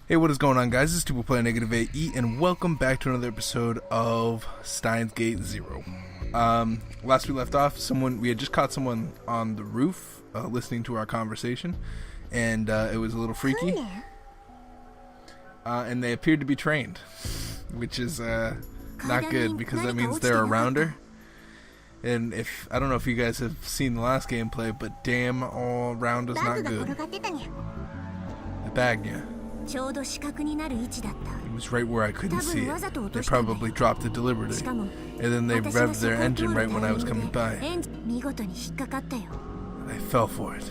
Hey, what is going on, guys? This is People Play NegativeAE, and welcome back to another episode of Steins Gate 0. Last we left off, we had just caught someone on the roof listening to our conversation, and it was a little freaky. And they appeared to be trained, which is not good because that means they're around her. And I don't know if you guys have seen the last gameplay, but damn, all around is not good. The bag, yeah. It was right where I couldn't see it. They probably dropped it deliberately, and then they revved their engine right when I was coming by. I fell for it.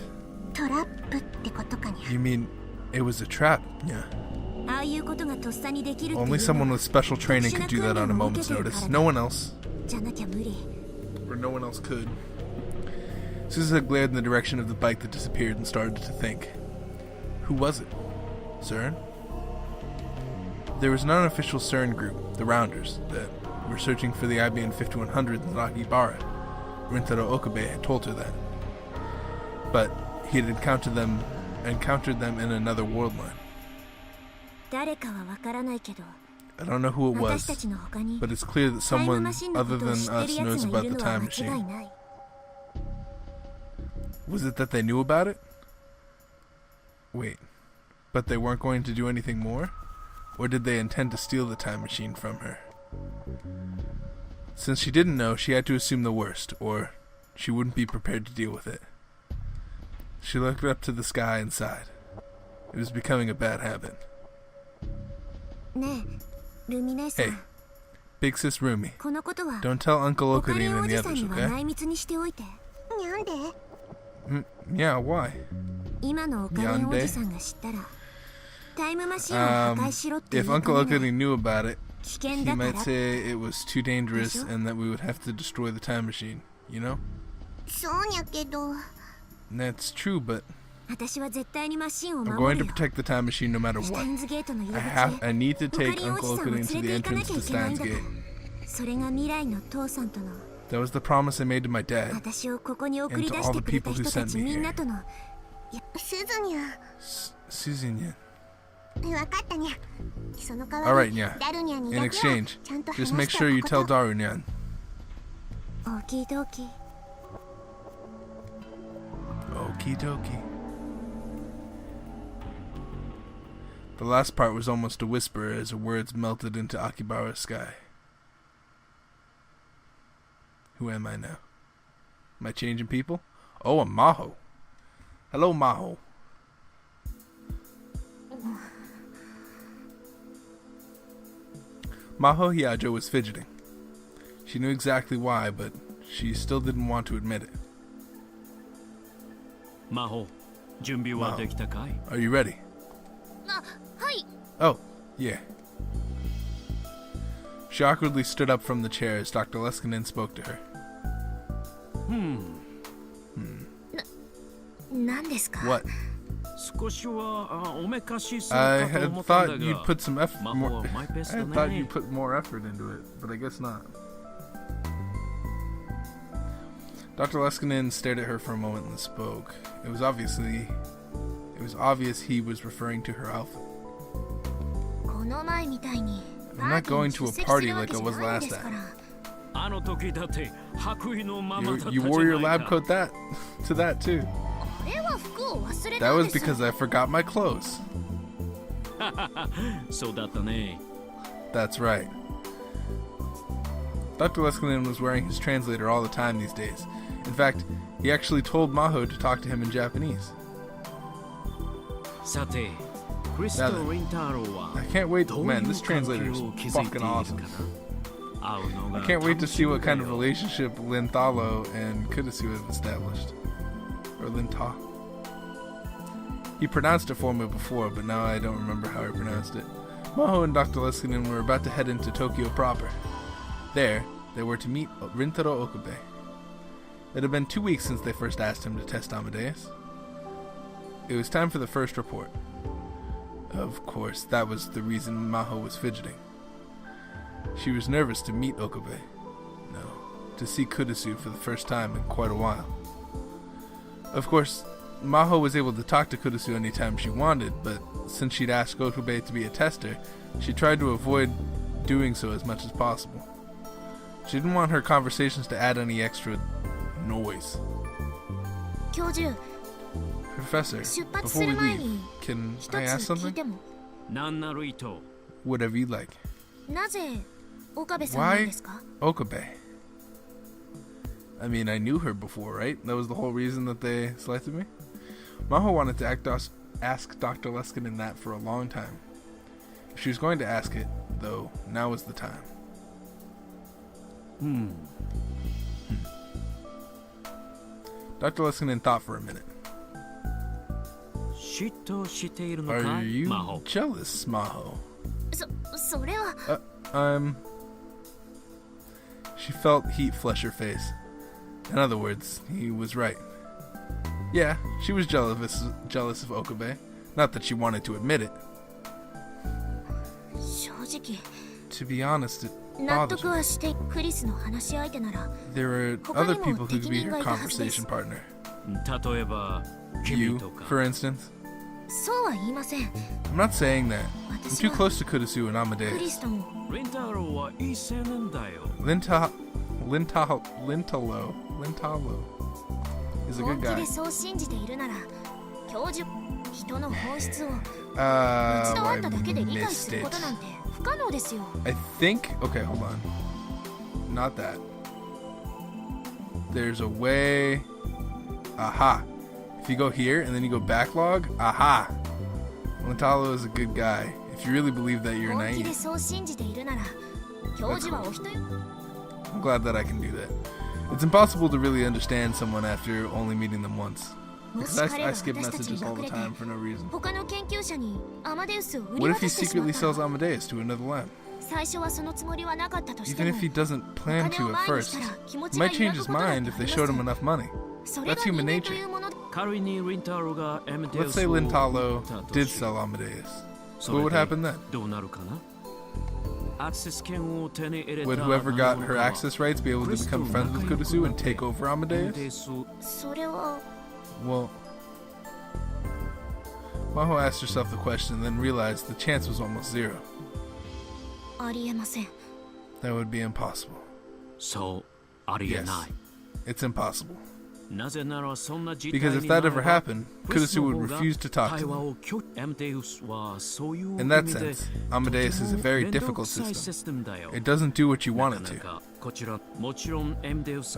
You mean it was a trap? Yeah. Only someone with special training could do that on a moment's notice. No one else. Or no one else could. Suzuka glared in the direction of the bike that disappeared and started to think. Who was it? CERN? There was an unofficial CERN group, the Rounders, that were searching for the IBN 5100 in Akibara. Rintaro Okabe had told her that. But he had encountered them in another world line. I don't know who it was, but it's clear that someone other than us knows about the time machine. Was it that they knew about it? Wait. But they weren't going to do anything more? Or did they intend to steal the time machine from her? Since she didn't know, she had to assume the worst, or she wouldn't be prepared to deal with it. She looked up to the sky and sighed. It was becoming a bad habit. Hey, Big Sis Rumi, don't tell Uncle Okarin and the others, okay? Yeah, why? Yande? If Uncle Okarin knew about it, he might say it was too dangerous and that we would have to destroy the time machine, you know? That's true, but I'm going to protect the time machine no matter what. I need to take Uncle Okarin to the entrance to Steins Gate. That was the promise I made to my dad, and to all the people who sent me here. Suzunya. Alright, Nya. In exchange, just make sure you tell Daru, Nyan. Okie dokie. Okie dokie. The last part was almost a whisper as the words melted into Akibara's sky. Who am I now? Am I changing people? Oh, I'm Maho. Hello, Maho. Maho Hyajo was fidgeting. She knew exactly why, but she still didn't want to admit it. Maho, are you ready? Oh, yeah. She awkwardly stood up from the chair as Dr. Leskinen spoke to her. What? I had thought you'd put some effort more. I had thought you'd put more effort into it, but I guess not. Dr. Leskinen stared at her for a moment and spoke. It was obvious he was referring to her outfit. I'm not going to a party like I was last time. You wore your lab coat to that too. That was because I forgot my clothes. That's right. Dr. Leskinen was wearing his translator all the time these days. In fact, he actually told Maho to talk to him in Japanese. I can't wait. Man, this translator is fucking awesome. I can't wait to see what kind of relationship Lintalo and Kudasu have established. Or Linta. He pronounced it for me before, but now I don't remember how he pronounced it. Maho and Dr. Leskinen were about to head into Tokyo proper. There, they were to meet Rintaro Okabe. It had been 2 weeks since they first asked him to test Amadeus. It was time for the first report. Of course, that was the reason Maho was fidgeting. She was nervous to meet Okabe. No, to see Kudasu for the first time in quite a while. Of course, Maho was able to talk to Kurisu anytime she wanted, but since she'd asked Okube to be a tester, she tried to avoid doing so as much as possible. She didn't want her conversations to add any extra noise. Professor, before we leave, can I ask something? Whatever you like. Why Okabe? I mean, I knew her before, right? That was the whole reason that they selected me? Maho wanted to ask Dr. Leskinen that for a long time. If she was going to ask it, though, now was the time. Dr. Leskinen thought for a minute. Are you jealous, Maho? She felt heat flush her face. In other words, he was right. Yeah, she was jealous of Okabe. Not that she wanted to admit it. To be honest, it bothers me. There are other people who could be her conversation partner. You, for instance. I'm not saying that. I'm too close to Kurisu and Amadeus. Lintalo is a good guy. I missed it. I think... Okay, hold on. Not that. There's a way... Aha. If you go here and then you go backlog, aha. Lintalo is a good guy. If you really believe that, you're naive. That's cool. I'm glad that I can do that. It's impossible to really understand someone after only meeting them once. Because I skip messages all the time for no reason. What if he secretly sells Amadeus to another lab? Even if he doesn't plan to at first, he might change his mind if they showed him enough money. That's human nature. Let's say Lintalo did sell Amadeus. What would happen then? Would whoever got her access rights be able to become friends with Kurisu and take over Amadeus? Well, Maho asked herself the question and then realized the chance was almost zero. That would be impossible. Yes, it's impossible. Because if that ever happened, Kurisu would refuse to talk to them. In that sense, Amadeus is a very difficult system. It doesn't do what you want it to.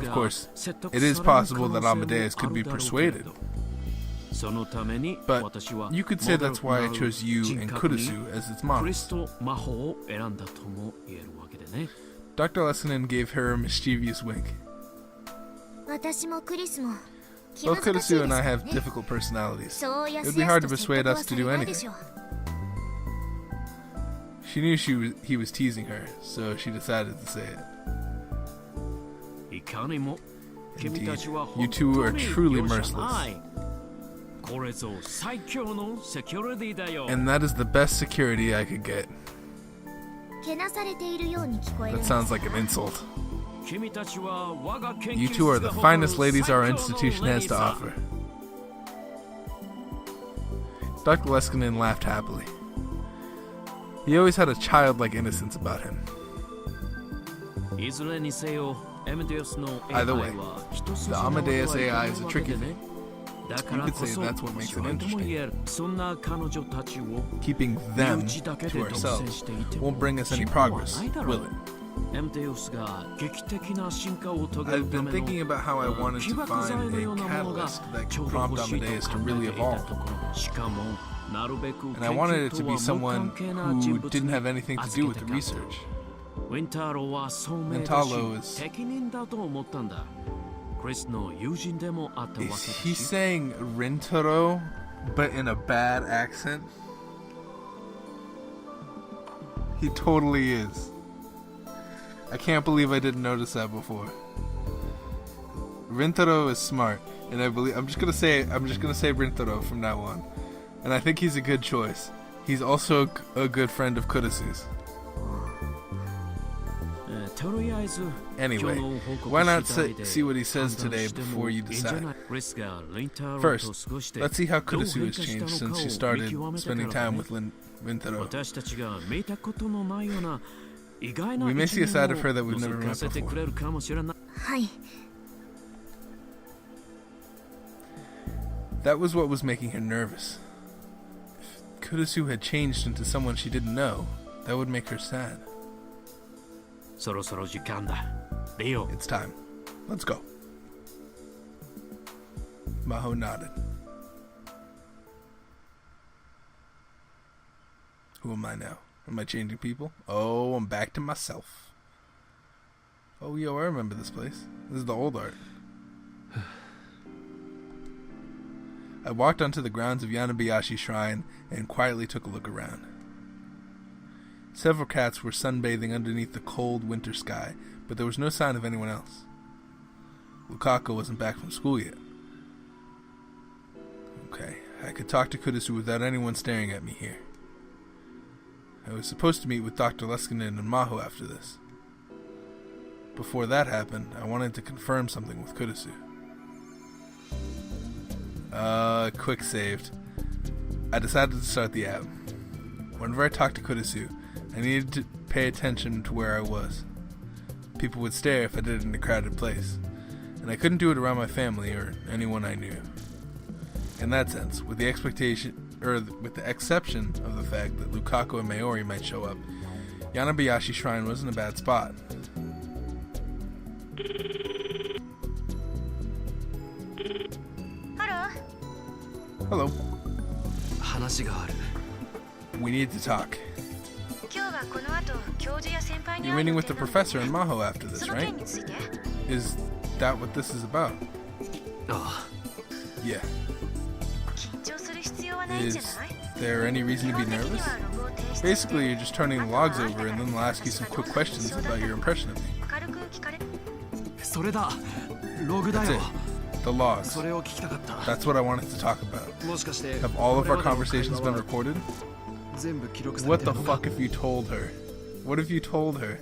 Of course, it is possible that Amadeus could be persuaded. But you could say that's why I chose you and Kurisu as its models. Dr. Leskinen gave her a mischievous wink. Both Kurisu and I have difficult personalities. It would be hard to persuade us to do anything. She knew he was teasing her, so she decided to say it. Indeed, you two are truly merciless. And that is the best security I could get. That sounds like an insult. You two are the finest ladies our institution has to offer. Dr. Leskinen laughed happily. He always had a childlike innocence about him. Either way, the Amadeus AI is a tricky thing. You could say that's what makes it interesting. Keeping them to ourselves won't bring us any progress, will it? I've been thinking about how I wanted to find a catalyst that could prompt Amadeus to really evolve. And I wanted it to be someone who didn't have anything to do with the research. Lintalo is... Is he saying Rintaro, but in a bad accent? He totally is. I can't believe I didn't notice that before. Rintaro is smart, and I'm just gonna say Rintaro from now on. And I think he's a good choice. He's also a good friend of Kurisu's. Anyway, why not see what he says today before you decide? First, let's see how Kurusu has changed since she started spending time with Rintaro. We may see a side of her that we've never met before. That was what was making her nervous. If Kurusu had changed into someone she didn't know, that would make her sad. It's time. Let's go. Maho nodded. Who am I now? Am I changing people? Oh, I'm back to myself. Oh, yo, I remember this place. This is the old art. I walked onto the grounds of Yanabayashi Shrine and quietly took a look around. Several cats were sunbathing underneath the cold winter sky, but there was no sign of anyone else. Lukaku wasn't back from school yet. Okay, I could talk to Kurusu without anyone staring at me here. I was supposed to meet with Dr. Leskinen and Maho after this. Before that happened, I wanted to confirm something with Kurusu. Quick saved. I decided to start the app. Whenever I talked to Kurusu, I needed to pay attention to where I was. People would stare if I did it in a crowded place, and I couldn't do it around my family or anyone I knew. In that sense, with the exception of the fact that Lukaku and Mayuri might show up, Yanabayashi Shrine wasn't a bad spot. Hello. We need to talk. You're meeting with the professor and Maho after this, right? Is that what this is about? Yeah. Is there any reason to be nervous? Basically, you're just turning the logs over and then they'll ask you some quick questions about your impression of me. That's it. The logs. That's what I wanted to talk about. Have all of our conversations been recorded? What the fuck if you told her? What if you told her?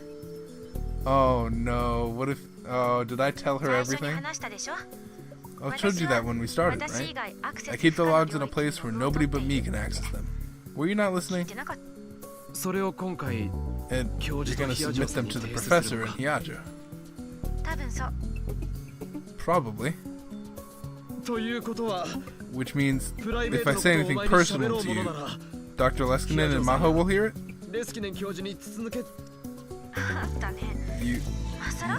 Oh no, what if... Oh, did I tell her everything? I told you that when we started, right? I keep the logs in a place where nobody but me can access them. Were you not listening? And you're gonna submit them to the professor in Hiyajo. Probably. Which means, if I say anything personal to you, Dr. Leskinen and Maho will hear it?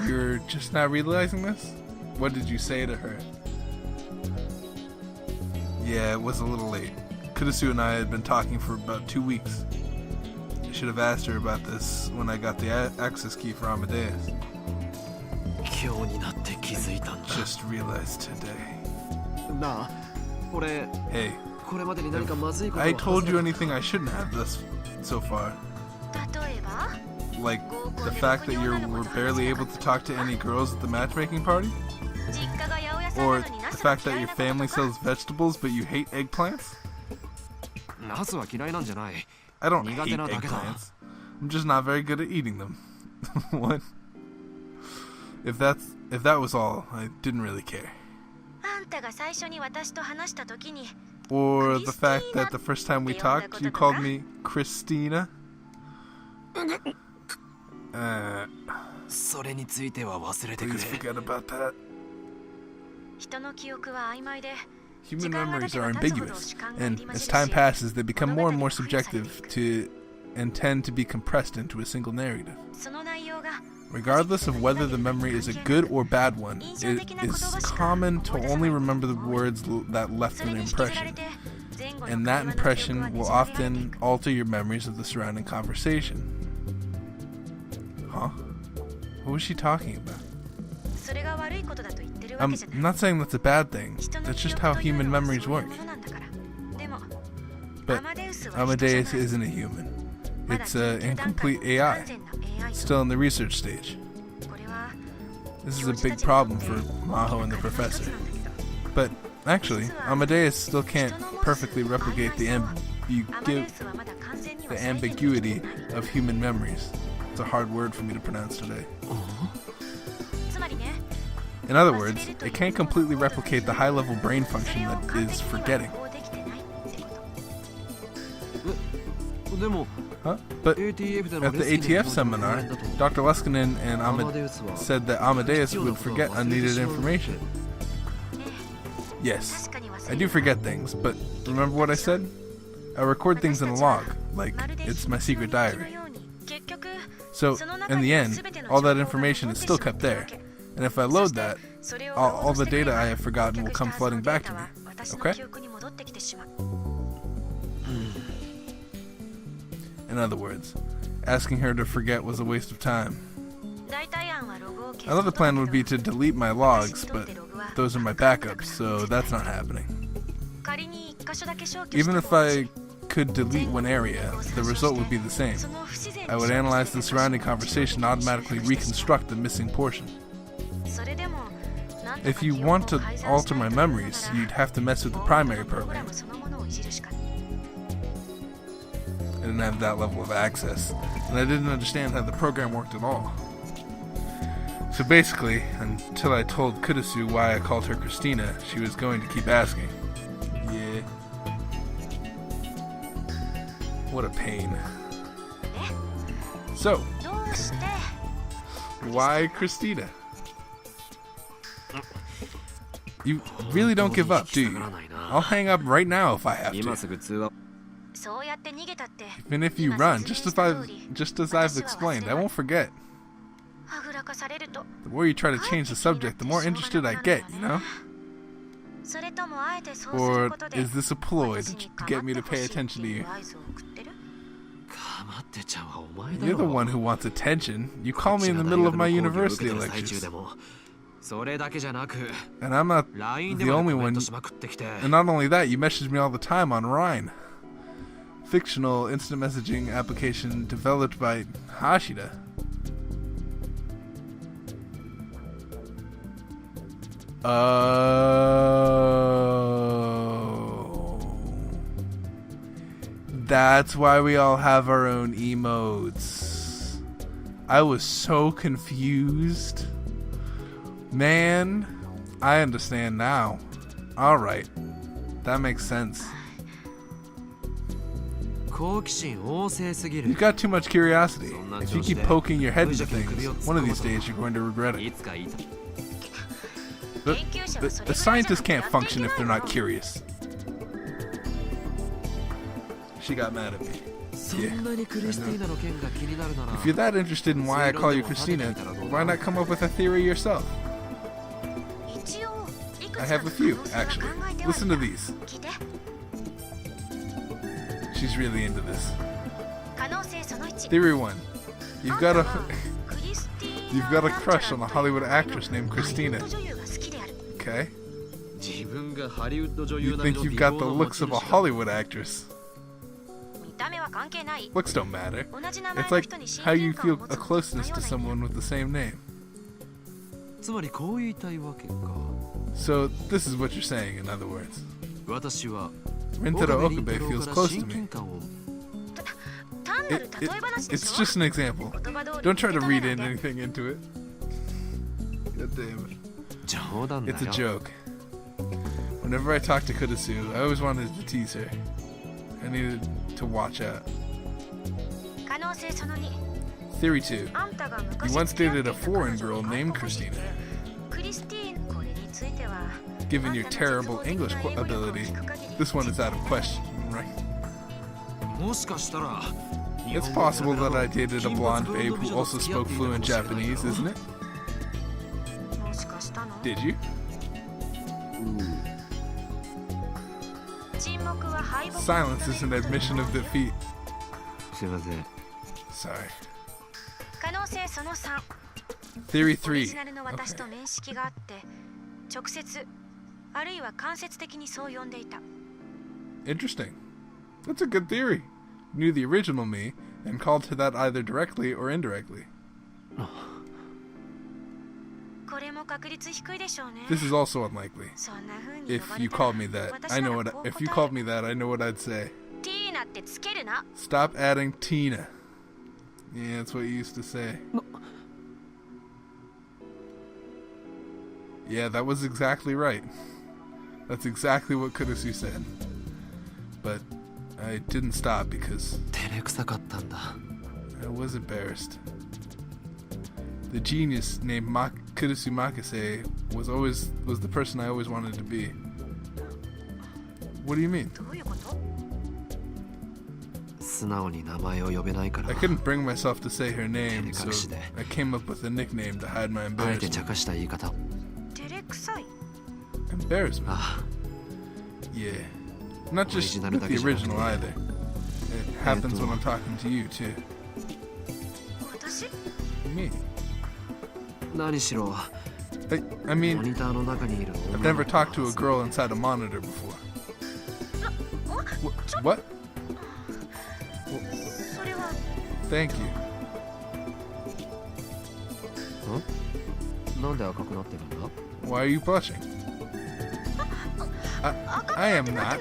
You're just not realizing this? What did you say to her? Yeah, it was a little late. Kurusu and I had been talking for about 2 weeks. I should have asked her about this when I got the access key for Amadeus. Just realized today. Hey, if I told you anything I shouldn't have so far. Like the fact that you were barely able to talk to any girls at the matchmaking party? Or the fact that your family sells vegetables but you hate eggplants? I don't hate eggplants. I'm just not very good at eating them. What? If that was all, I didn't really care. Or the fact that the first time we talked, you called me Christina? Please forget about that. Human memories are ambiguous, and as time passes, they become more and more subjective and tend to be compressed into a single narrative. Regardless of whether the memory is a good or bad one, it is common to only remember the words that left an impression, and that impression will often alter your memories of the surrounding conversation. Huh? What was she talking about? I'm not saying that's a bad thing, that's just how human memories work. But Amadeus isn't a human. It's an incomplete AI, still in the research stage. This is a big problem for Maho and the professor. But actually, Amadeus still can't perfectly replicate the ambiguity of human memories. It's a hard word for me to pronounce today. In other words, it can't completely replicate the high-level brain function that is forgetting. Huh? But at the ATF seminar, Dr. Luskinen and said that Amadeus would forget unneeded information. Yes, I do forget things, but remember what I said? I record things in a log, like it's my secret diary. So, in the end, all that information is still kept there. And if I load that, all the data I have forgotten will come flooding back to me. Okay? In other words, asking her to forget was a waste of time. Another plan would be to delete my logs, but those are my backups, so that's not happening. Even if I could delete one area, the result would be the same. I would analyze the surrounding conversation and automatically reconstruct the missing portion. If you want to alter my memories, you'd have to mess with the primary program. I didn't have that level of access, and I didn't understand how the program worked at all. So basically, until I told Kudasu why I called her Christina, she was going to keep asking. Yeah. What a pain. So, why Christina? You really don't give up, do you? I'll hang up right now if I have to. Even if you run, just as I've explained, I won't forget. The more you try to change the subject, the more interested I get, you know? Or is this a ploy to get me to pay attention to you? You're the one who wants attention. You call me in the middle of my university lectures. And I'm not the only one. And not only that, you message me all the time on Rhine. Fictional instant messaging application developed by Hashida. Oh. That's why we all have our own emotes. I was so confused. Man, I understand now. Alright. That makes sense. You've got too much curiosity. If you keep poking your head into things, one of these days you're going to regret it. The scientists can't function if they're not curious. She got mad at me. Yeah, if you're that interested in why I call you Christina, why not come up with a theory yourself? I have a few, actually. Listen to these. She's really into this. Theory 1. You've got a crush on a Hollywood actress named Christina. Okay. You think you've got the looks of a Hollywood actress. Looks don't matter. It's like how you feel a closeness to someone with the same name. So this is what you're saying, in other words. Rintaro Okabe feels close to me. It's just an example. Don't try to read anything into it. God damn it. It's a joke. Whenever I talk to Kudasu, I always wanted to tease her. I needed to watch out. Theory 2. You once dated a foreign girl named Christina. Given your terrible English ability, this one is out of question, right? It's possible that I dated a blonde babe who also spoke fluent Japanese, isn't it? Did you? Silence is an admission of defeat. Sorry. Theory 3. Interesting. That's a good theory. Knew the original me and called to that either directly or indirectly. This is also unlikely. If you called me that, I know what. If you called me that, I know what I'd say. Stop adding Tina. Yeah, that's what you used to say. Yeah, that was exactly right. That's exactly what Kurusu said. But I didn't stop because I was embarrassed. The genius named Kurusu Makase was the person I always wanted to be. What do you mean? I couldn't bring myself to say her name, so I came up with a nickname to hide my embarrassment. Embarrassment? Yeah. Not just with the original either. It happens when I'm talking to you, too. Me? I mean, I've never talked to a girl inside a monitor before. What? Thank you. Why are you blushing? I am not.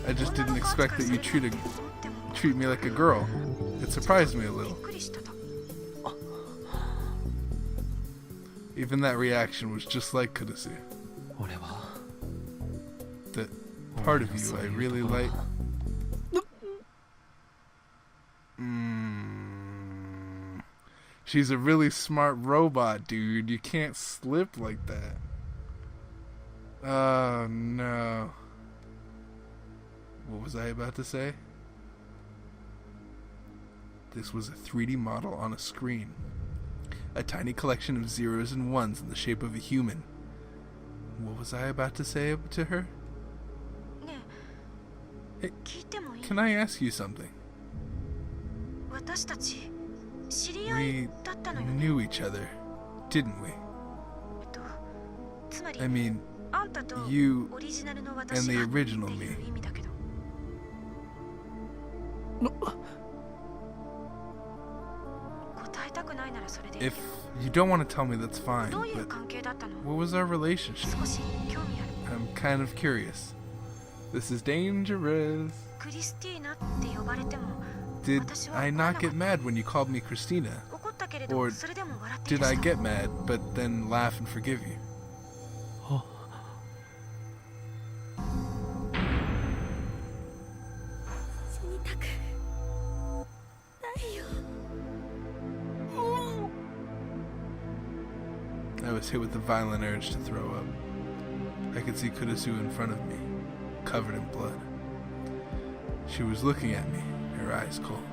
I just didn't expect that you treat me like a girl. It surprised me a little. Even that reaction was just like Kurusu. That part of you I really like. She's a really smart robot, dude. You can't slip like that. Oh, no. What was I about to say? This was a 3D model on a screen. A tiny collection of zeros and ones in the shape of a human. What was I about to say to her? Hey, can I ask you something? We knew each other, didn't we? I mean, you and the original me. If you don't want to tell me, that's fine, but what was our relationship? I'm kind of curious. This is dangerous. Did I not get mad when you called me Christina? Or did I get mad, but then laugh and forgive you? I was hit with the violent urge to throw up. I could see Kurusu in front of me, covered in blood. She was looking at me, her eyes cold.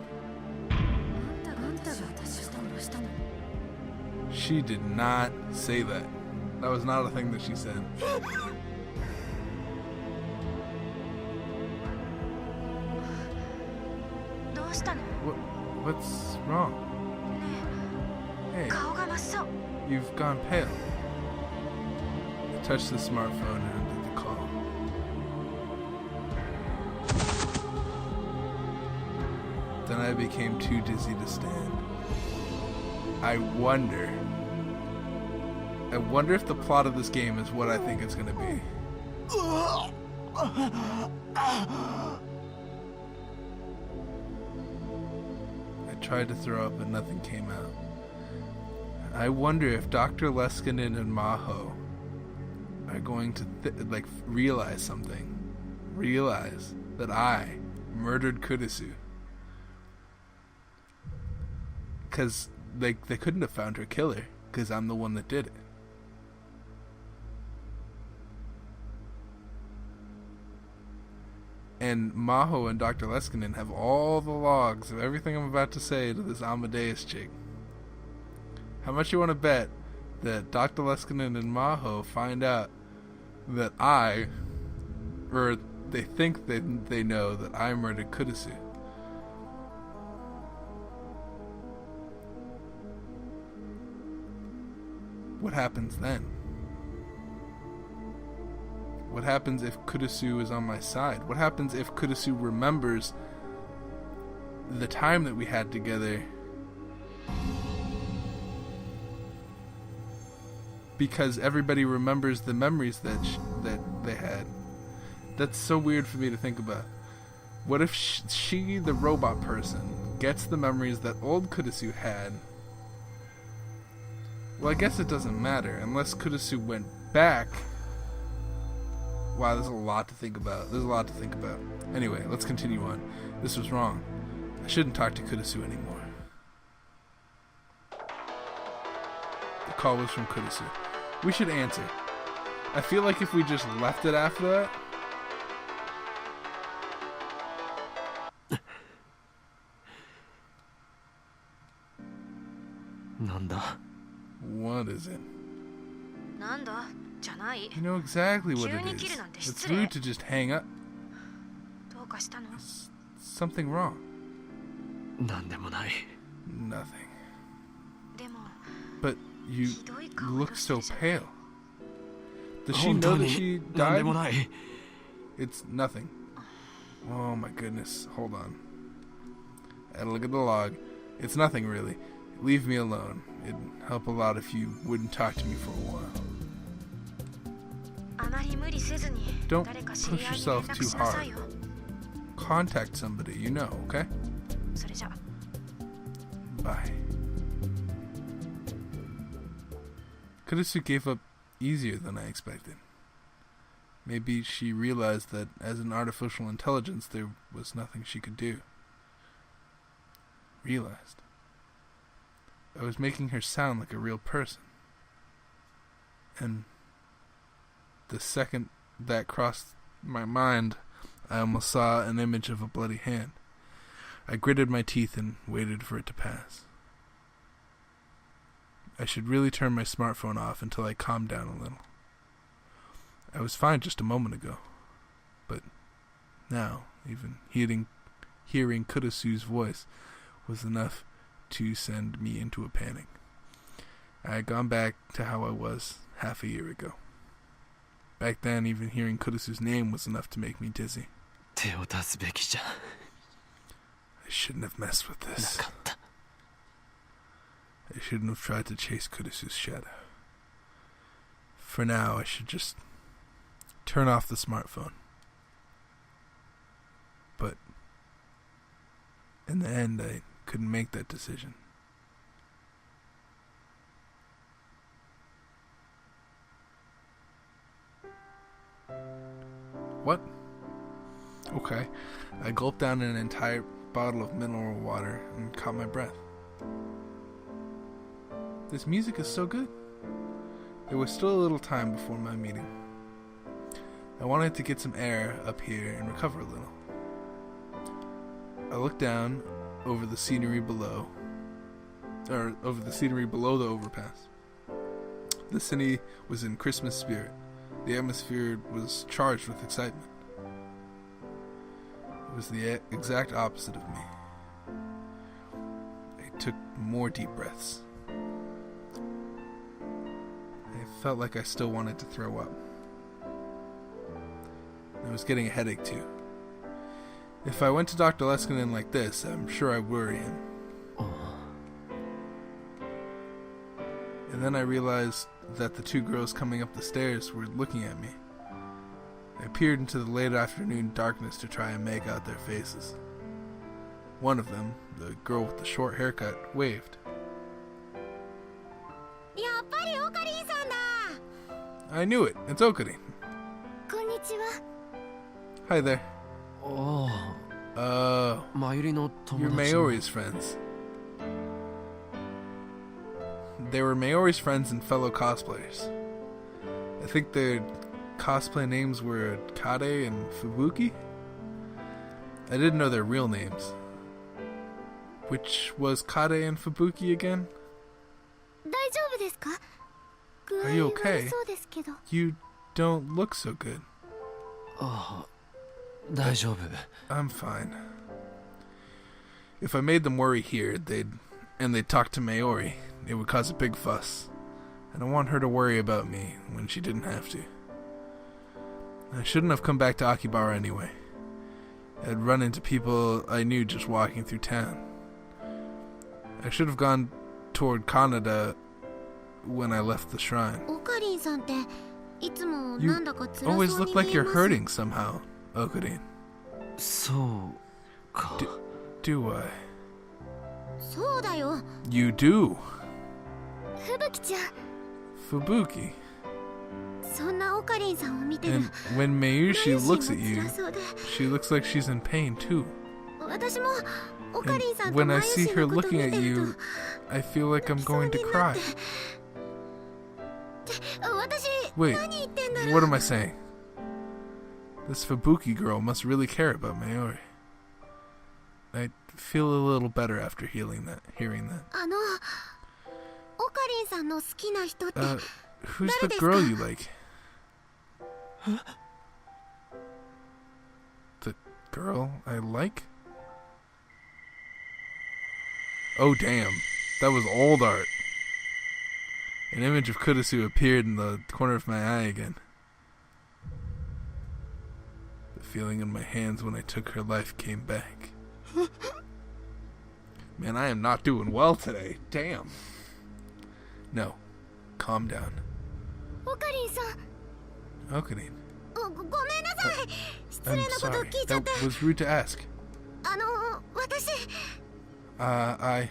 She did not say that. That was not a thing that she said. What's wrong? Hey, you've gone pale. I touched the smartphone and ended the call. Then I became too dizzy to stand. I wonder if the plot of this game is what I think it's gonna be. I tried to throw up, but nothing came out. I wonder if Dr. Leskinen and Maho are going to realize something. Realize that I murdered Kurusu. Because they couldn't have found her killer, because I'm the one that did it. And Maho and Dr. Leskinen have all the logs of everything I'm about to say to this Amadeus chick. How much you want to bet that Dr. Leskinen and Maho find out that or they think they know that I murdered Kurusu? What happens then? What happens if Kurusu is on my side? What happens if Kurusu remembers the time that we had together? Because everybody remembers the memories that they had. That's so weird for me to think about. What if she, the robot person, gets the memories that old Kurusu had, Well, I guess it doesn't matter, unless Kurisu went back. Wow, there's a lot to think about. Anyway, let's continue on. This was wrong. I shouldn't talk to Kurisu anymore. The call was from Kurisu. We should answer. I feel like if we just left it after that... What is it? You know exactly what it is. It's rude to just hang up. Is something wrong? Nothing. But you look so pale. Does she know that she died? It's nothing. Oh my goodness. Hold on. I gotta look at the log. It's nothing really. Leave me alone. It'd help a lot if you wouldn't talk to me for a while. Don't push yourself too hard. Contact somebody you know, okay? Bye. Kurisu gave up easier than I expected. Maybe she realized that as an artificial intelligence there was nothing she could do. Realized. I was making her sound like a real person. And the second that crossed my mind, I almost saw an image of a bloody hand. I gritted my teeth and waited for it to pass. I should really turn my smartphone off until I calmed down a little. I was fine just a moment ago. But now, even hearing Kurisu's voice was enough to send me into a panic. I had gone back to how I was half a year ago. Back then, even hearing Kurisu's name was enough to make me dizzy. I shouldn't have messed with this. I shouldn't have tried to chase Kurisu's shadow. For now, I should just turn off the smartphone. But in the end, I couldn't make that decision. What? Okay. I gulped down an entire bottle of mineral water and caught my breath. This music is so good. There was still a little time before my meeting. I wanted to get some air up here and recover a little. I looked down over the scenery below the overpass. The city was in Christmas spirit. The atmosphere was charged with excitement. It was the exact opposite of me. I took more deep breaths. I felt like I still wanted to throw up. I was getting a headache too. If I went to Dr. Leskinen like this, I'm sure I'd worry him. And then I realized that the two girls coming up the stairs were looking at me. I peered into the late afternoon darkness to try and make out their faces. One of them, the girl with the short haircut, waved. I knew it. It's Okarin. Hi there. You're Mayori's friends. They were Mayori's friends and fellow cosplayers. I think their cosplay names were Kade and Fubuki. I didn't know their real names. Which was Kade and Fubuki again? Are you okay? You don't look so good. I'm fine. If I made them worry here, they'd talk to Mayori, it would cause a big fuss. I don't want her to worry about me when she didn't have to. I shouldn't have come back to Akibara anyway. I'd run into people I knew just walking through town. I should have gone toward Kanada when I left the shrine. You always look like you're hurting somehow, Okarin. Do I? You do. Fubuki. そんなオカリンさんを見てる。 And when Mayushi looks at you, she looks like she's in pain too. 私もオカリンさん And と when マ I ユ see シ her のこと looking 見 at てる you, I feel like I'm going to そうになっ cry. て。私 Wait, 何言ってんだろう。 what am I saying? This Fubuki girl must really care about Mayuri. I feel a little better after hearing that. オカリンさんの好きな人って Who's the girl you like? The girl I like? Oh damn, that was old art. An image of Kurisu appeared in the corner of my eye again. The feeling in my hands when I took her life came back. Man, I am not doing well today. Damn. No, calm down. オカリンさん Okarin. ごめんなさい。失 I'm 礼なこと sorry. 聞いちゃっ That て。 was rude to ask. 私 I...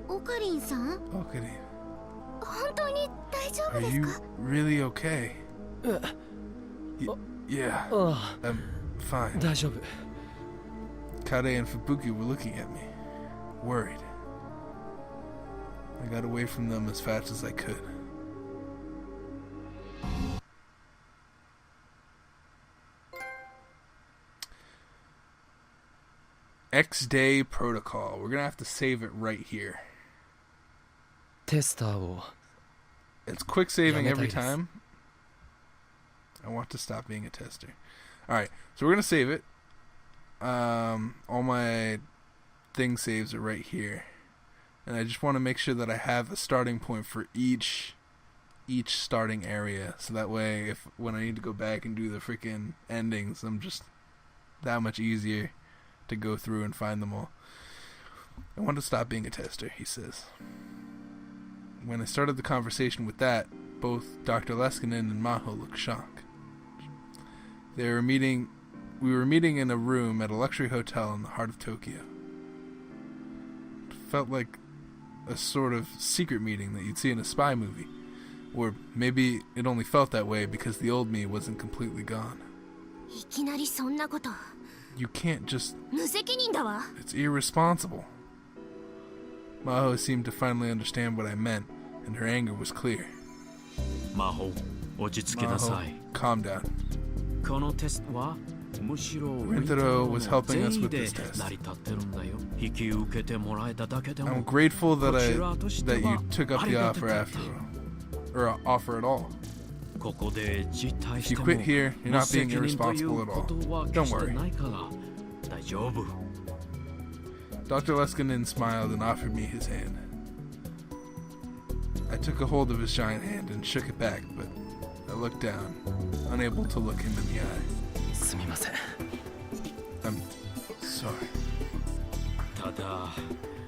オカリンさん Okarin. 本当に大丈夫 Are です you か？ really okay? Yeah, I'm fine. 大丈夫。 Kade and Fubuki were looking at me, worried. I got away from them as fast as I could. X-Day Protocol. We're gonna have to save it right here. テスターを It's quick saving every やめたいです。 time. I want to stop being a tester. Alright, so we're gonna save it. All my thing saves are right here. And I just want to make sure that I have a starting point for each starting area. So that way, when I need to go back and do the freaking endings, I'm just that much easier to go through and find them all. I want to stop being a tester, he says. When I started the conversation with that, both Dr. Leskinen and Maho looked shocked. We were meeting in a room at a luxury hotel in the heart of Tokyo. It felt like a sort of secret meeting that you'd see in a spy movie. Or maybe it only felt that way because the old me wasn't completely gone. いきなりそんなこと。 You can't just... 無責任だわ。 It's irresponsible. Maho seemed to finally understand what I meant, and her anger was clear. 魔法落ち着きなさい。 calm down. このテストはむしろ Rintaro was helping us with で this test. 成り立ってるんだよ。引き受けてもらえただけで I'm も grateful that こちらとしては you took up あ the りがた offer かっ after た all. Or offer at all. ここで辞退 If し you ても quit here, you're 無 not 責 being 任とい irresponsible う at こ all. とは Don't 決して worry. ないから大丈夫。 Dr. Leskinen smiled and offered me his hand. I took a hold of his giant hand and shook it back, but I looked down, unable to look him in the eye. すみません。 I'm sorry. ただ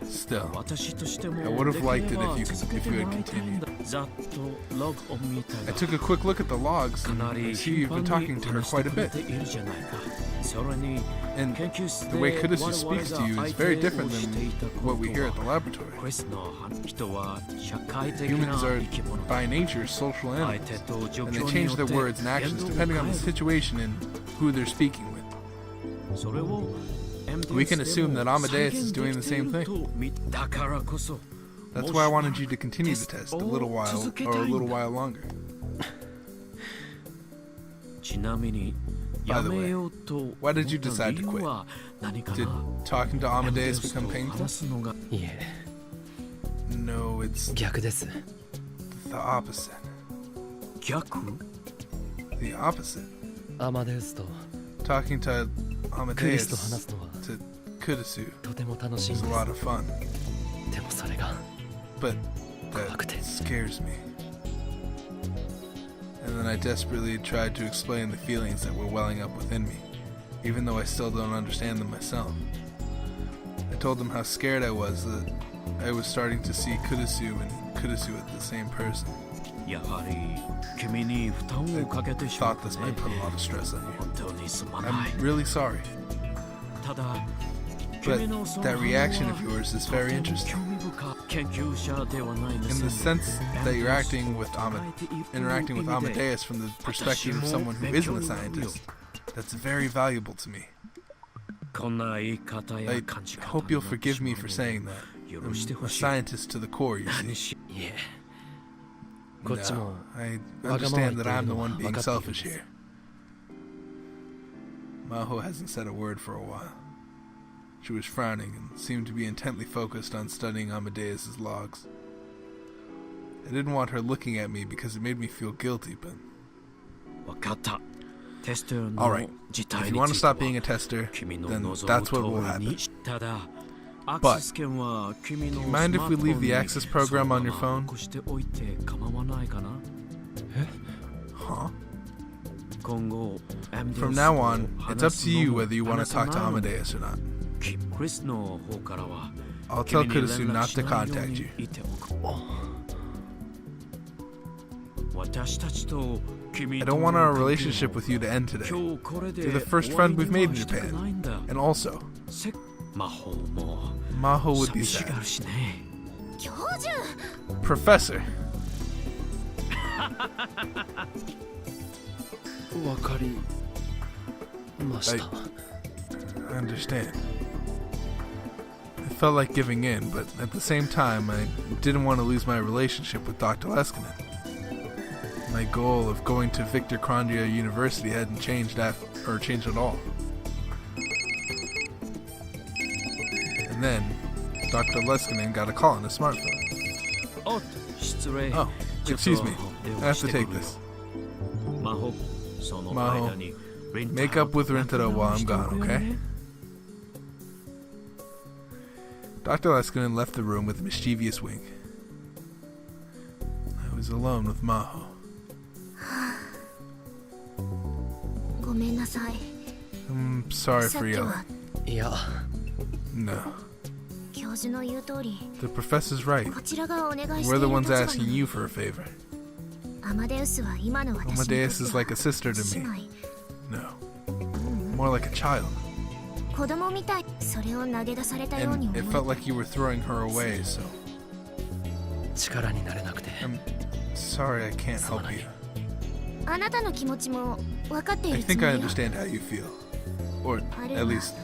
Still, 私としても I would have liked it できれば if you 続けて had もらいたいんだ continued. ざっとログを見た I が took a quick look at the logs, か and な I り see 頻 you've 繁 been に talking to her 話して quite a くれ bit. ているじゃないか。それに And 研究室 the way で Kurisu 我 speaks 々 to you が is 相 very 手 different をしていた than こ what we と hear は at the laboratory. クリスの人は社会的 Humans な are, 生き物だ。 by nature, social 相 animals, 手と状 and they 況に change よって their words and actions 言動を depending on 変 the える。 situation and who they're speaking with. それを We can assume that Amadeus is doing the same thing. だからこそ That's why I wanted you to continue the test a little while, or a little while longer. ちなみに By the way, やめようと思った why did you decide to 理由 quit? は何か Did な。 talking to アマデ Amadeus ウスと become painful? 話すのがいえ、 No, it's 逆です。 the opposite. 逆 The opposite. アマデウスと Talking to クリスと Amadeus 話すのは to Kurisu とても楽しいん is で a す。 lot of fun, でもそれが but怖くて。 that scares me. And then I desperately tried to explain the feelings that were welling up within me, even though I still don't understand them myself. I told them how scared I was that I was starting to see Kurisu and Kurisu as the same person. やはり君に負担 I をかけてしま thought った this ね might put a lot of stress on you. 本当にすまない。 I'm really sorry. ただ But that reaction of yours is very interesting. In the sense that you're interacting with Amadeus from the perspective of someone who isn't a scientist, that's very valuable to me. I hope you'll forgive me for saying that. I'm a scientist to the core, you see. No, I understand that I'm the one being selfish here. Maho hasn't said a word for a while. She was frowning and seemed to be intently focused on studying Amadeus's logs. I didn't want her looking at me because it made me feel guilty, but... Alright, if you want to stop being a tester, then that's what will happen. But, do you mind if we leave the access program on your phone? Huh? From now on, it's up to you whether you want to talk to Amadeus or not. I'll tell Kurisu not to contact you. I don't want our relationship with you to end today. You're the first friend we've made in Japan. And also, Maho would be sad. Professor! I understand. I felt like giving in, but at the same time, I didn't want to lose my relationship with Dr. Leskinen. My goal of going to Victor Krondia University hadn't changed at all. And then, Dr. Leskinen got a call on his smartphone. Oh, excuse me. I have to take this. Maho, make up with Rintaro while I'm gone, okay? Dr. Leskinen left the room with a mischievous wink. I was alone with Maho. I'm sorry for yelling. No. The professor's right. We're the ones asking you for a favor. Amadeus is like a sister to me. No. More like a child. And it felt like you were throwing her away, so... I'm sorry I can't help you. I think I understand how you feel. Or, at least,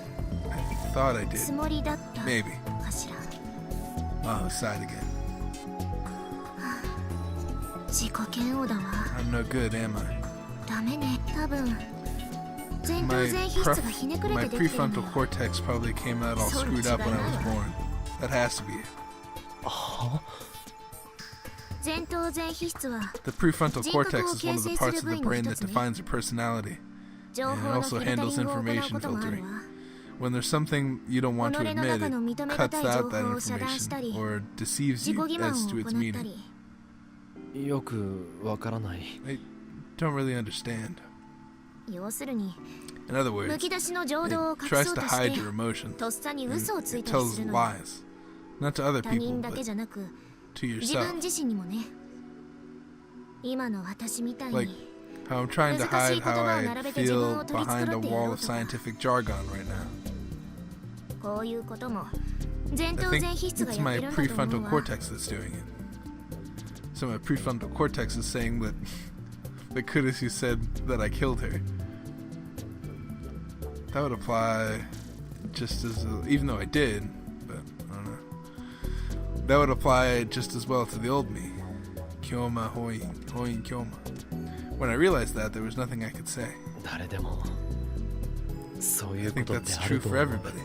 I thought I did. Maybe. Maho sighed again. I'm no good, am I? My prefrontal cortex probably came out all screwed up when I was born. That has to be it. The prefrontal cortex is one of the parts of the brain that defines your personality. And it also handles information filtering. When there's something you don't want to admit, it cuts out that information or deceives you as to its meaning. I don't really understand. In other words, it tries to hide your emotions. It tells lies. Not to other people, but to yourself. Like how I'm trying to hide how I feel behind a wall of scientific jargon right now. I think it's my prefrontal cortex that's doing it. So my prefrontal cortex is saying that Kurisu said that I killed her. That would apply just as... even though I did, but I don't know. That would apply just as well to the old me. Kyoma, hoin, kyoma. When I realized that, there was nothing I could say. I think that's true for everybody.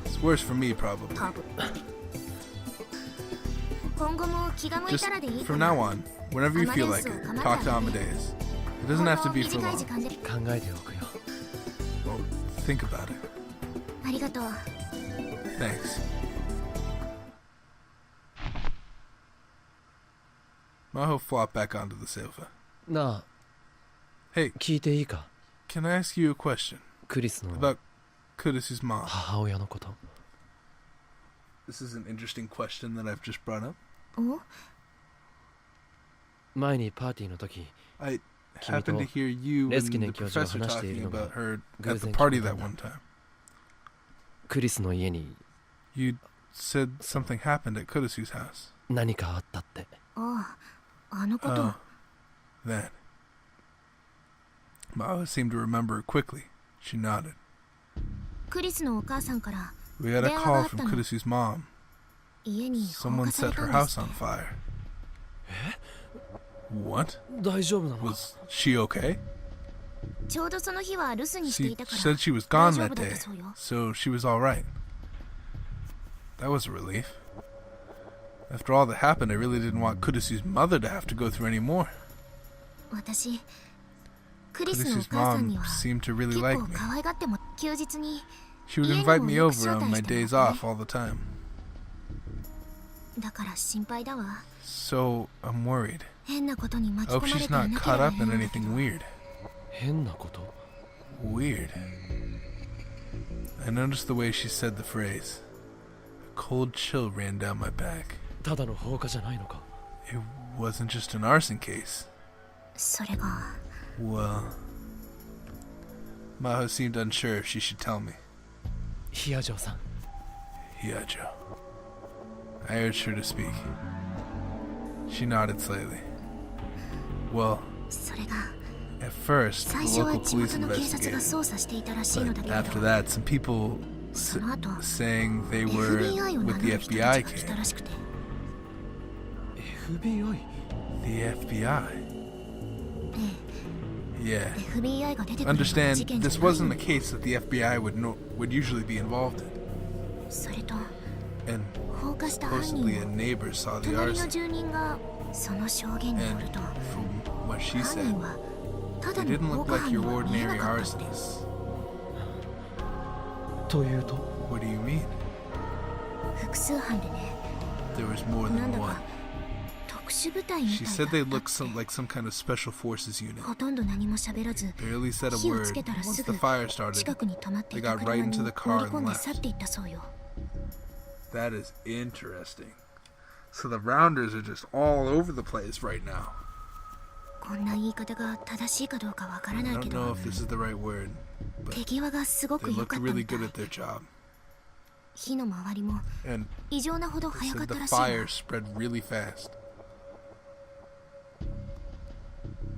It's worse for me, probably. Just from now on, whenever you feel like it, talk to Amadeus. It doesn't have to be for long. Well, think about it. Thanks. Maho flopped back onto the sofa. Hey, can I ask you a question? About Kurisu's mom. This is an interesting question that I've just brought up. I happened to hear you and the professor talking about her at the party that one time. クリスの家に You said something happened at Kurusu's house. 何かあったって。ああ、あのこと。Oh, that. Mao seemed to remember it quickly. She nodded. クリスのお母さんから We got a 電話があ call ったの。 from Kurusu's mom. 家に放 Someone 火され set た her んです house っ on て。 fire. What? 大丈夫なの？ Was she okay? ちょうどその日は留守にして She いたから said she was gone 大丈 that 夫だっ day, たそうよ。 so she was all right. That was a relief. After all that happened, I really didn't want Kurusu's mother to have to go through any more. 私クリスのお Kurusu's 母さん mom には seemed to really 結 like 構 me. 可愛がっても休日に She would 家に invite も me よく over 招 on 待 my して days もらって off all the time. だから心配だわ。 So I'm worried. 変なことに巻 I き hope 込まれ she's ていな not けれ caught ば up 変 in なんだけど anything weird. 変なこと？ Weird. I noticed the way she said the phrase. A cold chill ran down my back. ただの放火じゃないのか？ It wasn't just an arson case. それが Well, Maho seemed unsure if she should tell me. ヒヤジョーさん。 Hiyajo. I urged her to speak. She nodded slightly. Well, それが at first, 最 初 the は local 地 police 元の警察が investigated. 捜査していたらしいのだ But けれ after ど that, some people その後 saying they were FBI を名 with 乗 the る人た FBI ちが来た came. らしくて FBI？ The FBI? え Yeah. え FBI が出てくるような Understand, 事件じゃ this ない wasn't の a case that the FBI would usually be involved in. それと And 放火した犯 supposedly 人 a を neighbor saw the 隣の arson. 住人がその証言によ And ると from what she 犯 said, 人はた it だの didn't 放 look 火 like 犯 your には見えな ordinary かったって arsonist. というと？ What do you mean? 複数犯でね There was more なん than だ one. か特殊部隊み She た said い they だっ looked たって like some kind of special forces unit. ほとんど何も喋らず Barely said a 火を word. つけたら Once す the ぐ fire started, 近くに止まってい they た got 車 right に into 乗 the り car 込 and んで left. 去っていったそうよ That is interesting. So the rounders are just all over the place right now. こんな言い方が正しいかどうかわから I ない don't け know ど if this is the right word, but 手際がすご they く良 looked かった really みたい good at their job. 火の周りも And 異常なほど they 早か said った the らしいわ fire spread really fast.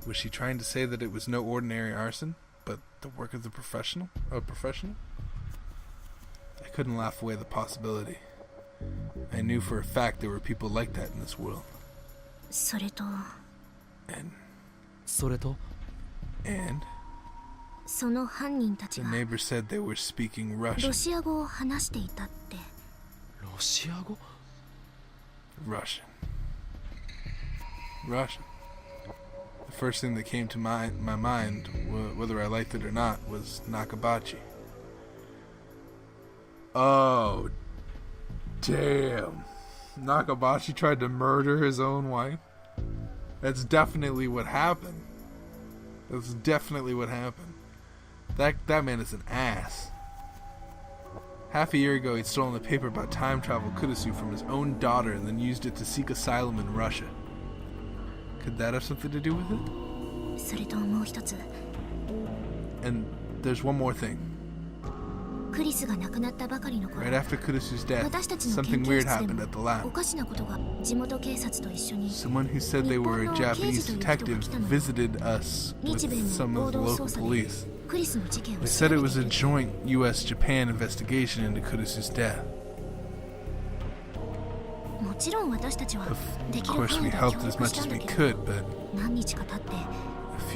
Was she trying to say that it was no ordinary arson, but the work of the professional? A professional? I couldn't laugh away the possibility. I knew for a fact there were people like that in this world. それと And それと？ その犯人たち the が neighbor said they were speaking ロ Russian. シア語を話していたって ロシア語？ Russian. Russian. The first thing that came to my mind, whether I liked it or not, was Nakabachi. Oh, damn. Nakabachi tried to murder his own wife? That's definitely what happened. That's definitely what happened. That man is an ass. Half a year ago, he'd stolen a paper about time travel Kurusu from his own daughter and then used it to seek asylum in Russia. Could that have something to do with it? それともう一つ And there's one more thing. クリスが亡くなったばかりの頃 Right after Kurusu's death, 私たちの something 研究 weird 室で happened も at the お lab. かしなことが地元警察と一緒に Someone who said they were a Japanese detective visited us 日 with 米 some の合 of the 同 local 捜査で police. クリスの事件を They 調 said べ it て was a くれる joint U.S.-Japan investigation into Kurusu's death. もちろん私たちは Of できる course, 範 we 囲で協 helped as 力 much した as んだ we け could, ど but 何日か経って a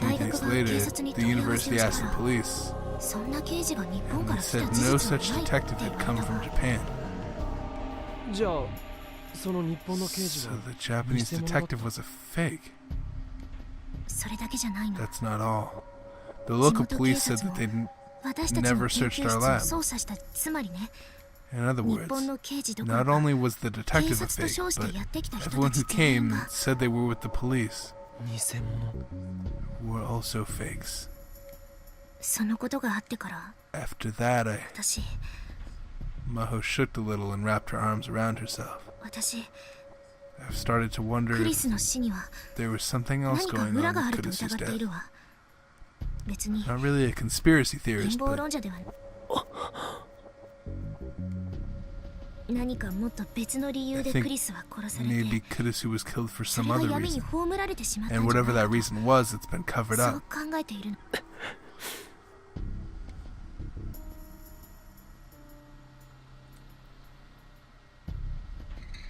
大 few 学 days が later, 警察に the 問い合わせ university を asked し the たら police, そんな刑事が日本 and か they ら来た said 事 no 実は such ないって detective 言 had われ come た from わ Japan. じゃあその日本の刑事 So は the Japanese 偽物だった detective was a fake. それだけじゃないの That's not all. The local police said that they'd, 私たちの never 研 searched 究 our 室を lab. 操作したつまりね in other 日 words, 本の刑事どこ not ろか only was the 警 detective a 察と fake, 称して but やってきた人 everyone たち who 全員 came が said they were with the police 偽物？ were also fakes. そのことがあってから After that, 私 Maho shook a little and wrapped her arms around herself. 私 I've started to wonder クリ if スの死には there was something else 何か going 裏 on があ with ると Kurusu's 疑ってい death. るわ別に Not really a conspiracy 陰 theorist, 謀 but 論者では何かもっと別の理由でクリスは殺されて Maybe Kurisu was killed for そ some れが other 闇に reason. 葬られてしまったん And じゃ whatever ない that reason was, it's been covered そう up. 考えているの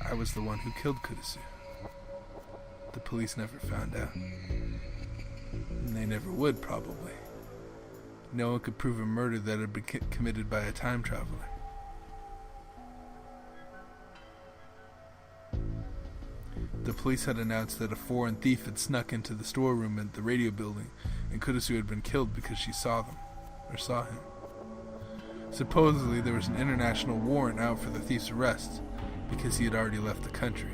I was the one who killed Kurisu. The police never found out. And they never would, probably. No one could prove a murder that had been committed by a time traveler. The police had announced that a foreign thief had snuck into the storeroom at the radio building, and Kurisu had been killed because she saw them, or saw him. Supposedly, there was an international warrant out for the thief's arrest, because he had already left the country.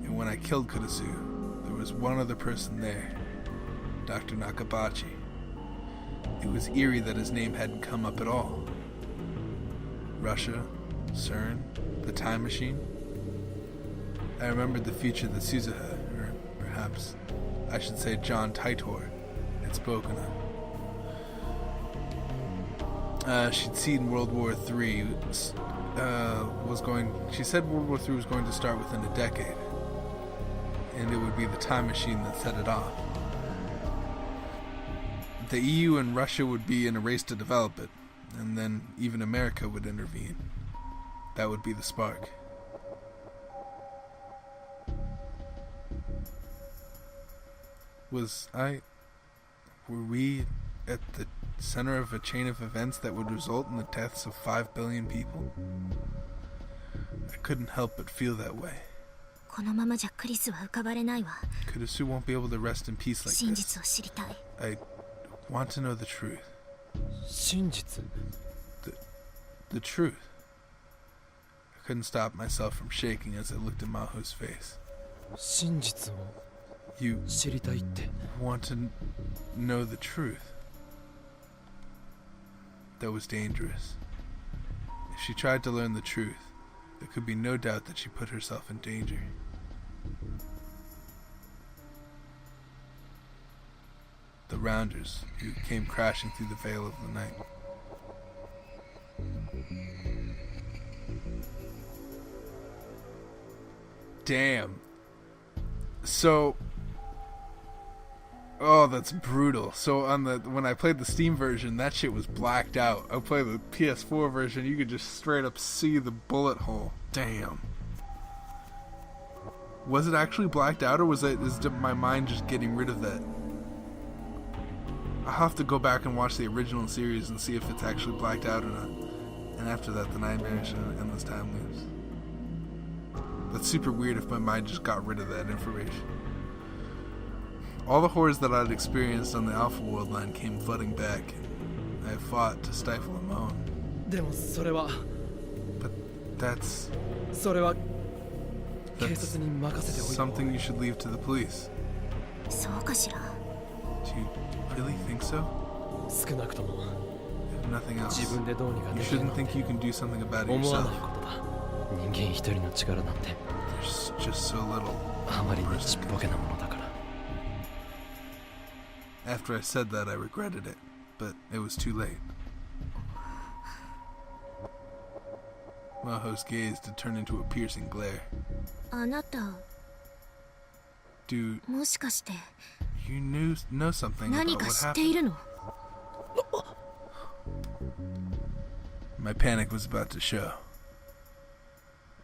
And when I killed Kurisu, there was one other person there, Dr. Nakabachi. It was eerie that his name hadn't come up at all. Russia, CERN, the time machine. I remembered the future that Suzuha, or perhaps I should say John Titor, had spoken of. She'd seen World War III she said World War III was going to start within a decade, and it would be the time machine that set it off. The EU and Russia would be in a race to develop it, and then even America would intervene. That would be the spark. Were we at the center of a chain of events that would result in the deaths of 5 billion people? I couldn't help but feel that way. このままじゃクリスは浮かばれないわ Kurisu won't be able to rest in peace like 真 this. 実を知りたい I want to know the truth. 真実 The truth. I couldn't stop myself from shaking as I looked at Maho's face. 真実を You 知りたいって want to know the truth. That was dangerous. If she tried to learn the truth, there could be no doubt that she put herself in danger. The Rounders, who came crashing through the veil of the night. Damn. So, oh, that's brutal. So when I played the Steam version, that shit was blacked out. I played the PS4 version, you could just straight up see the bullet hole. Damn. Was it actually blacked out, or is my mind just getting rid of that? I'll have to go back and watch the original series and see if it's actually blacked out or not. And after that, the nightmares and endless time loops. That's super weird if my mind just got rid of that information. All the horrors that I'd experienced on the Alpha World line came flooding back, and I fought to stifle a moan. でもそれは But that's それは警察に任せておいた方が something you should leave to the police. そうかしら Do you really think so? 少なくとも If nothing else, 自分でどうにか you できる shouldn't なんて think you can do something about it 思わ yourself. ないことだ人間一人の力なんて There's just so little. あまりにちっぽけなものだから After I said that, I regretted it, but it was too late. Maho's gaze had turned into a piercing glare. あなた Dude, もしかして you know something 何 about か what 知って happened. いるの My panic was about to show.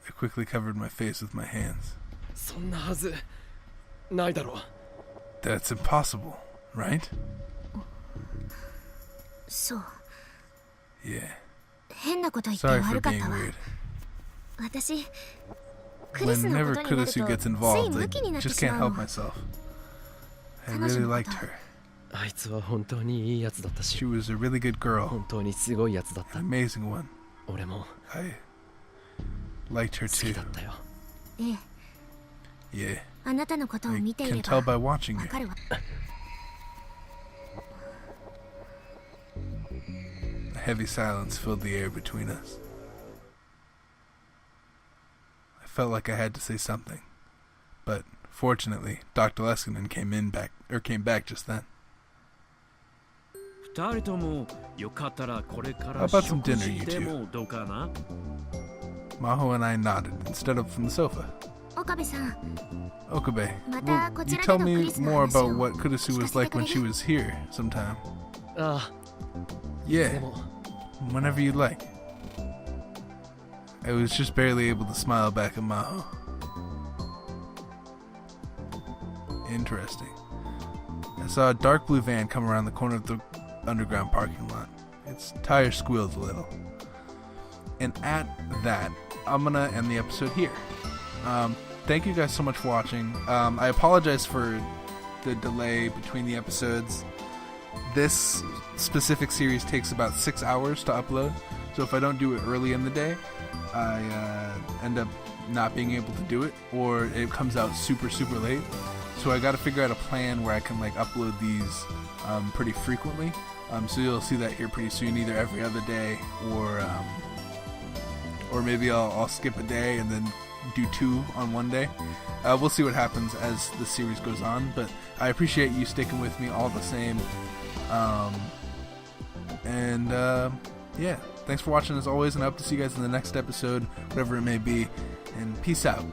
I quickly covered my face with my hands. そんなはずないだろう That's impossible, right? そう Yeah. 変なこと言って Sorry for 悪かっ being たわ weird. 私クリスのこ Whenever とになると Kurisu gets つい involved, ム I キになって just し can't まう help の myself. I 彼女 really のこ liked と her. あいつは本当にいいやつだったし She was a really good girl, 本当にすごいやつだった an amazing one. 俺も I liked her 好き too. だったよええ Yeah, あなたのことを I 見てい can れ tell ば by watching わ you. かるわ A heavy silence filled the air between us. I felt like I had to say something, but fortunately, Dr. Leskinen came back just then. 二人ともよかったらこれか How ら about some 食 dinner, 事 you で two? もどうかな Maho and I nodded and stood up from the sofa. 岡部さん Okabe, Mata will you kochira tell de no me Chris no more about hanashi o what Kurisu was like when she was here sometime? ああ Yeah, でも whenever you like. I was just barely able to smile back at Maho. Interesting. I saw a dark blue van come around the corner of the underground parking lot. Its tires squealed a little. And at that, I'm gonna end the episode here. Thank you guys so much for watching. I apologize for the delay between the episodes. This specific series takes about 6 hours to upload, so if I don't do it early in the day, I end up not being able to do it, or it comes out super late. So I got to figure out a plan where I can like upload these pretty frequently. So you'll see that here pretty soon, either every other day or maybe I'll skip a day and then do 2 on one day. We'll see what happens as the series goes on, but I appreciate you sticking with me all the same. Yeah, thanks for watching as always, and I hope to see you guys in the next episode, whatever it may be, and peace out.